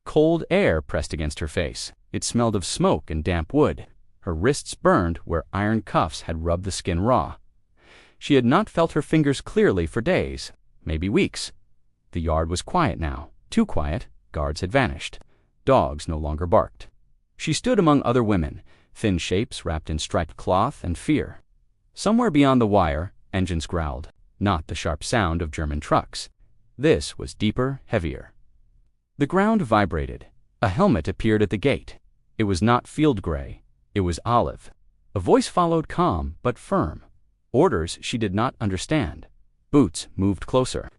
Cold air pressed against her face. It smelled of smoke and damp wood. Her wrists burned where iron cuffs had rubbed the skin raw. She had not felt her fingers clearly for days, maybe weeks. The yard was quiet now, too quiet. Guards had vanished. Dogs no longer barked. She stood among other women, thin shapes wrapped in striped cloth and fear. Somewhere beyond the wire, engines growled, not the sharp sound of German trucks. This was deeper, heavier. The ground vibrated. A helmet appeared at the gate. It was not field gray. It was olive. A voice followed, calm but firm. Orders she did not understand. Boots moved closer.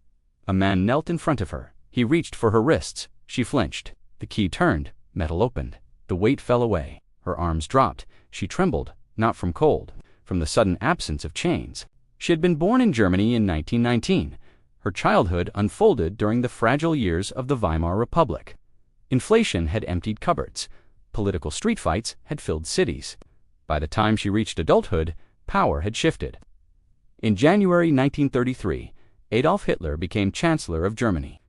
A man knelt in front of her. He reached for her wrists. She flinched. The key turned. Metal opened. The weight fell away. Her arms dropped. She trembled, not from cold, from the sudden absence of chains. She had been born in Germany in 1919. Her childhood unfolded during the fragile years of the Weimar Republic. Inflation had emptied cupboards. Political street fights had filled cities. By the time she reached adulthood, power had shifted. In January 1933, Adolf Hitler became Chancellor of Germany.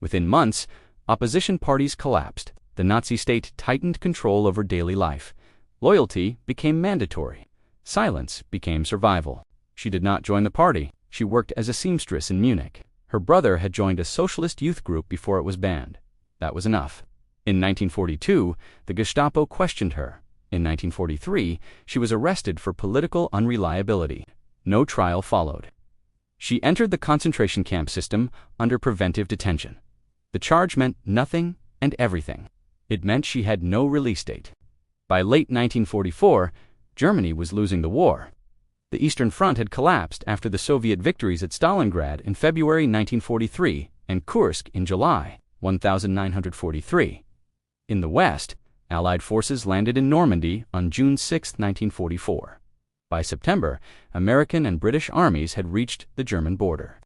Within months, opposition parties collapsed. The Nazi state tightened control over daily life. Loyalty became mandatory. Silence became survival. She did not join the party. She worked as a seamstress in Munich. Her brother had joined a socialist youth group before it was banned. That was enough. In 1942, the Gestapo questioned her. In 1943, she was arrested for political unreliability. No trial followed. She entered the concentration camp system under preventive detention. The charge meant nothing and everything. It meant she had no release date. By late 1944, Germany was losing the war. The Eastern Front had collapsed after the Soviet victories at Stalingrad in February 1943 and Kursk in July 1943. In the West, Allied forces landed in Normandy on June 6, 1944. By September, American and British armies had reached the German border.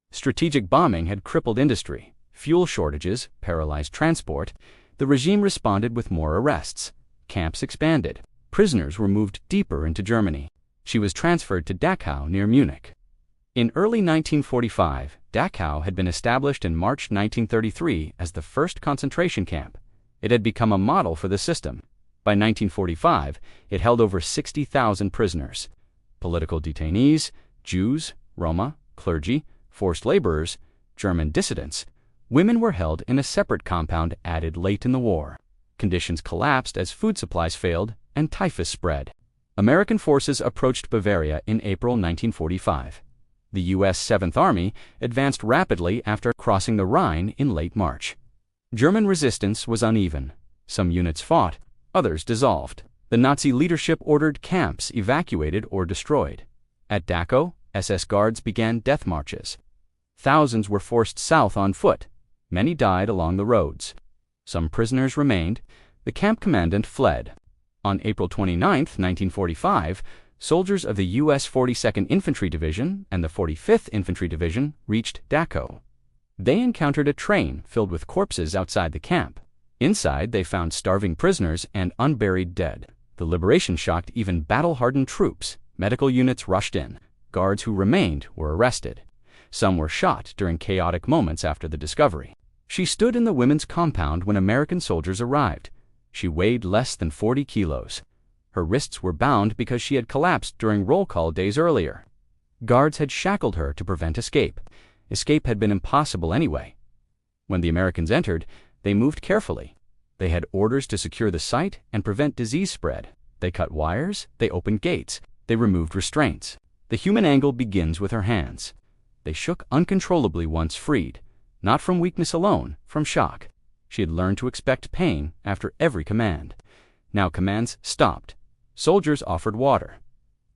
Strategic bombing had crippled industry. Fuel shortages paralyzed transport. The regime responded with more arrests. Camps expanded. Prisoners were moved deeper into Germany. She was transferred to Dachau near Munich. In early 1945, Dachau had been established in March 1933 as the first concentration camp. It had become a model for the system. By 1945, it held over 60,000 prisoners. Political detainees, Jews, Roma, clergy, forced laborers, German dissidents. Women were held in a separate compound added late in the war. Conditions collapsed as food supplies failed and typhus spread. American forces approached Bavaria in April 1945. The U.S. 7th Army advanced rapidly after crossing the Rhine in late March. German resistance was uneven. Some units fought, others dissolved. The Nazi leadership ordered camps evacuated or destroyed. At Dachau, SS guards began death marches. Thousands were forced south on foot. Many died along the roads. Some prisoners remained. The camp commandant fled. On April 29, 1945, soldiers of the U.S. 42nd Infantry Division and the 45th Infantry Division reached Dachau. They encountered a train filled with corpses outside the camp. Inside, they found starving prisoners and unburied dead. The liberation shocked even battle-hardened troops. Medical units rushed in. Guards who remained were arrested. Some were shot during chaotic moments after the discovery. She stood in the women's compound when American soldiers arrived. She weighed less than 40 kilos. Her wrists were bound because she had collapsed during roll call days earlier. Guards had shackled her to prevent escape. Escape had been impossible anyway. When the Americans entered, they moved carefully. They had orders to secure the site and prevent disease spread. They cut wires, they opened gates, they removed restraints. The human angle begins with her hands. They shook uncontrollably once freed, not from weakness alone, from shock. She had learned to expect pain after every command. Now commands stopped. Soldiers offered water.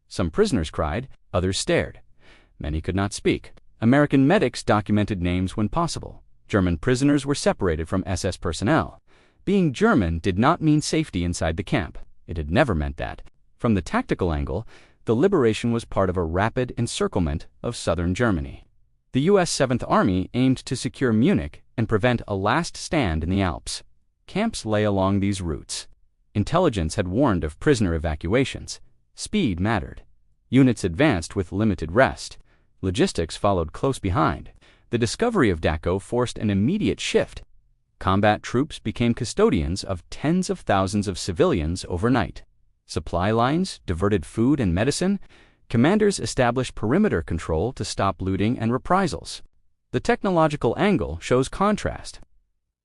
Some prisoners cried, others stared. Many could not speak. American medics documented names when possible. German prisoners were separated from SS personnel. Being German did not mean safety inside the camp. It had never meant that. From the tactical angle, the liberation was part of a rapid encirclement of southern Germany. The U.S. 7th Army aimed to secure Munich and prevent a last stand in the Alps. Camps lay along these routes. Intelligence had warned of prisoner evacuations. Speed mattered. Units advanced with limited rest. Logistics followed close behind. The discovery of Dachau forced an immediate shift. Combat troops became custodians of tens of thousands of civilians overnight. Supply lines diverted food and medicine. Commanders established perimeter control to stop looting and reprisals. The technological angle shows contrast.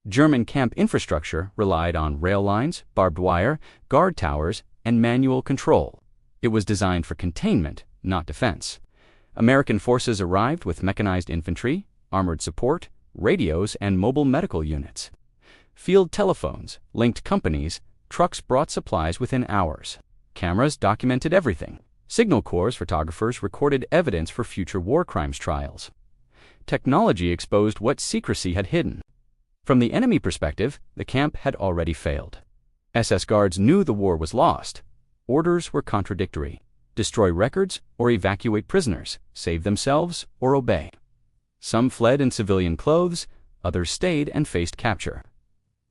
German camp infrastructure relied on rail lines, barbed wire, guard towers, and manual control. It was designed for containment, not defense. American forces arrived with mechanized infantry, armored support, radios, and mobile medical units. Field telephones linked companies. Trucks brought supplies within hours. Cameras documented everything. Signal Corps photographers recorded evidence for future war crimes trials. Technology exposed what secrecy had hidden. From the enemy perspective, the camp had already failed. SS guards knew the war was lost. Orders were contradictory: destroy records or evacuate prisoners, save themselves or obey. Some fled in civilian clothes, others stayed and faced capture.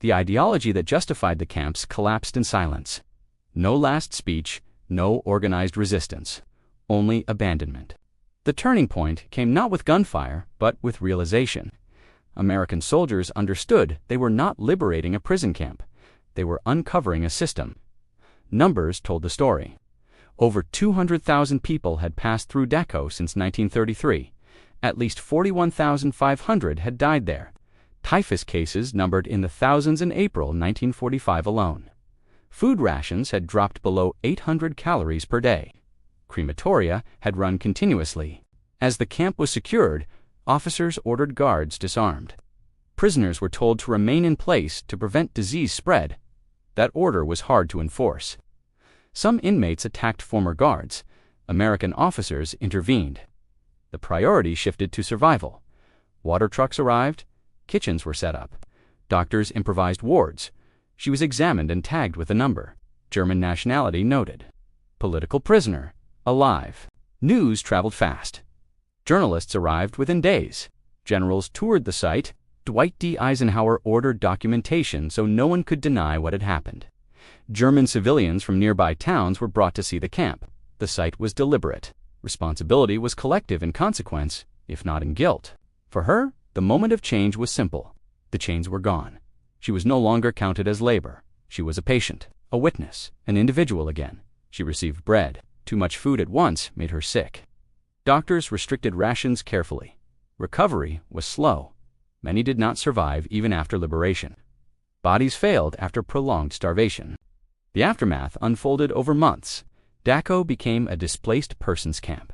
The ideology that justified the camps collapsed in silence. No last speech, no organized resistance, only abandonment. The turning point came not with gunfire, but with realization. American soldiers understood they were not liberating a prison camp. They were uncovering a system. Numbers told the story. Over 200,000 people had passed through Dachau since 1933. At least 41,500 had died there. Typhus cases numbered in the thousands in April 1945 alone. Food rations had dropped below 800 calories per day. Crematoria had run continuously. As the camp was secured, officers ordered guards disarmed. Prisoners were told to remain in place to prevent disease spread. That order was hard to enforce. Some inmates attacked former guards. American officers intervened. The priority shifted to survival. Water trucks arrived. Kitchens were set up. Doctors improvised wards. She was examined and tagged with a number. German nationality noted. Political prisoner. Alive. News traveled fast. Journalists arrived within days. Generals toured the site. Dwight D. Eisenhower ordered documentation so no one could deny what had happened. German civilians from nearby towns were brought to see the camp. The site was deliberate. Responsibility was collective in consequence, if not in guilt. For her, the moment of change was simple. The chains were gone. She was no longer counted as labor. She was a patient, a witness, an individual again. She received bread. Too much food at once made her sick. Doctors restricted rations carefully. Recovery was slow. Many did not survive even after liberation. Bodies failed after prolonged starvation. The aftermath unfolded over months. Dachau became a displaced persons camp.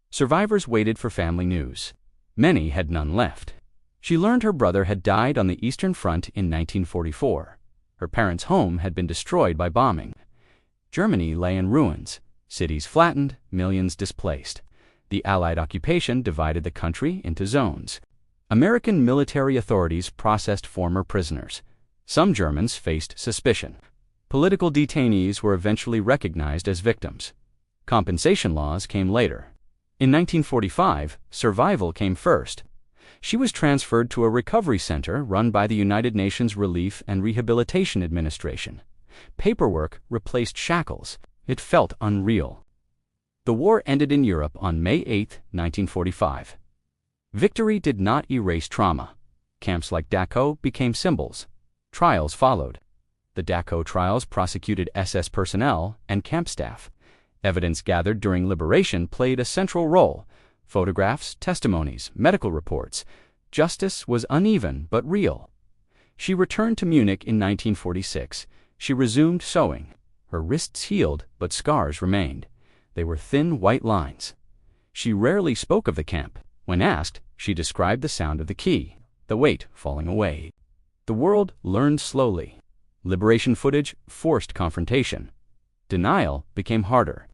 Survivors waited for family news. Many had none left. She learned her brother had died on the Eastern Front in 1944. Her parents' home had been destroyed by bombing. Germany lay in ruins. Cities flattened, millions displaced. The Allied occupation divided the country into zones. American military authorities processed former prisoners. Some Germans faced suspicion. Political detainees were eventually recognized as victims. Compensation laws came later. In 1945, survival came first. She was transferred to a recovery center run by the United Nations Relief and Rehabilitation Administration. Paperwork replaced shackles. It felt unreal. The war ended in Europe on May 8, 1945. Victory did not erase trauma. Camps like Dachau became symbols. Trials followed. The Dachau trials prosecuted SS personnel and camp staff. Evidence gathered during liberation played a central role. Photographs, testimonies, medical reports. Justice was uneven but real. She returned to Munich in 1946. She resumed sewing. Her wrists healed, but scars remained. They were thin white lines. She rarely spoke of the camp. When asked, she described the sound of the key, the weight falling away. The world learned slowly. Liberation footage forced confrontation. Denial became harder.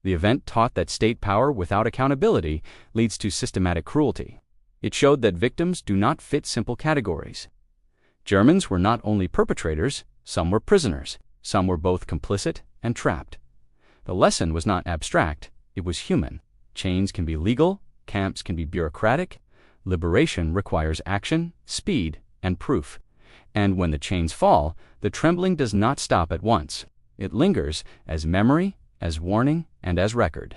The event taught that state power without accountability leads to systematic cruelty. It showed that victims do not fit simple categories. Germans were not only perpetrators, some were prisoners, some were both complicit and trapped. The lesson was not abstract, it was human. Chains can be legal, camps can be bureaucratic. Liberation requires action, speed, and proof. And when the chains fall, the trembling does not stop at once. It lingers as memory, as warning, and as record.